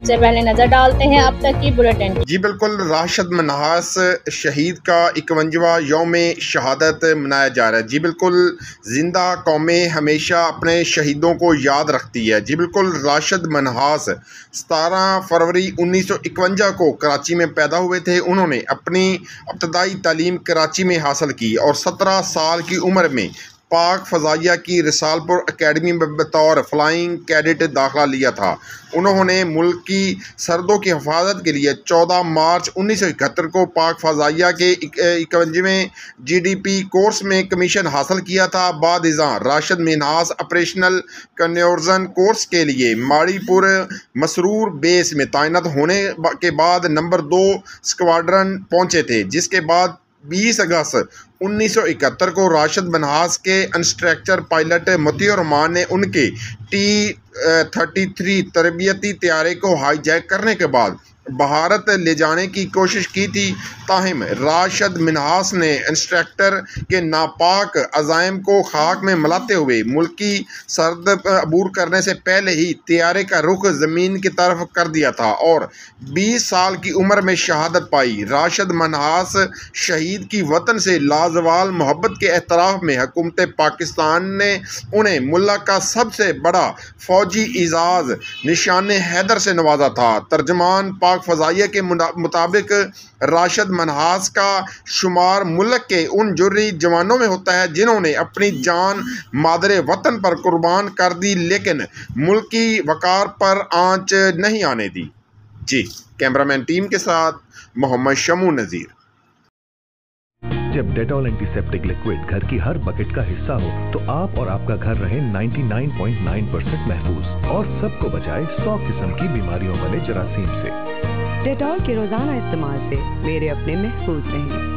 سے پہلے نظر ڈالتے ہیں اب تک کی بلیٹن۔ جی بالکل، راشد منہاس شہید کا 51واں یوم شہادت منایا جا رہا ہے۔ جی بالکل، زندہ قومیں ہمیشہ اپنے شہیدوں کو یاد رکھتی ہے۔ جی بالکل، راشد منہاس 17 فروری 1951 کو کراچی میں پیدا ہوئے تھے۔ انہوں نے اپنی ابتدائی تعلیم کراچی میں حاصل کی اور 17 سال کی عمر میں پاک فضائیہ کی رسال پور اکیڈمی میں بطور فلائنگ کیڈٹ داخلہ لیا تھا۔ انہوں نے ملک کی سرحدوں کی حفاظت کے لیے 14 مارچ 1971 کو پاک فضائیہ کے 51ویں GDP کورس میں کمیشن حاصل کیا تھا۔ بعد ازاں Rashid Minhas operational conversion course کے لیے ماڑی پور مسرور بیس میں تعینات ہونے کے بعد نمبر 2 اسکواڈرن پہنچے تھے، جس کے بعد 20 اگست 1971 کو راشد منہاس کے انسٹرکٹر پائلٹ مطیع الرحمان نے ان کے T-33 تربیتی طیارے کو ہائی جیک کرنے کے بعد بھارت لے جانے کی کوشش کی تھی۔ تاہم راشد منہاس نے انسٹرکٹر کے ناپاک عزائم کو خاک میں ملاتے ہوئے ملکی سرحد عبور کرنے سے پہلے ہی طیارے کا رخ زمین کی طرف کر دیا تھا اور 20 سال کی عمر میں شہادت پائی۔ راشد منہاس شہید کی وطن سے لازوال محبت کے اعتراف میں حکومت پاکستان نے انہیں ملک کا سب سے بڑا فوجی اعزاز نشان حیدر سے نوازا تھا۔ ترجمان پاک فضائیہ کے مطابق راشد منہاس کا شمار ملک کے ان جوہری جوانوں میں ہوتا ہے جنہوں نے اپنی جان مادر وطن پر قربان کر دی لیکن ملکی وقار پر آنچ نہیں آنے دی۔ جی کیمرامین ٹیم کے ساتھ محمد شمو نذیر۔ جب ڈیٹول اینٹی سیپٹک لیکوڈ گھر کی ہر بکٹ کا حصہ ہو تو آپ اور آپ کا گھر رہے 99.9% محفوظ اور سب کو بچائے 100 قسم کی بیماریوں والے جراثیم سے۔ ڈیٹول کے روزانہ استعمال سے میرے اپنے محفوظ رہیں۔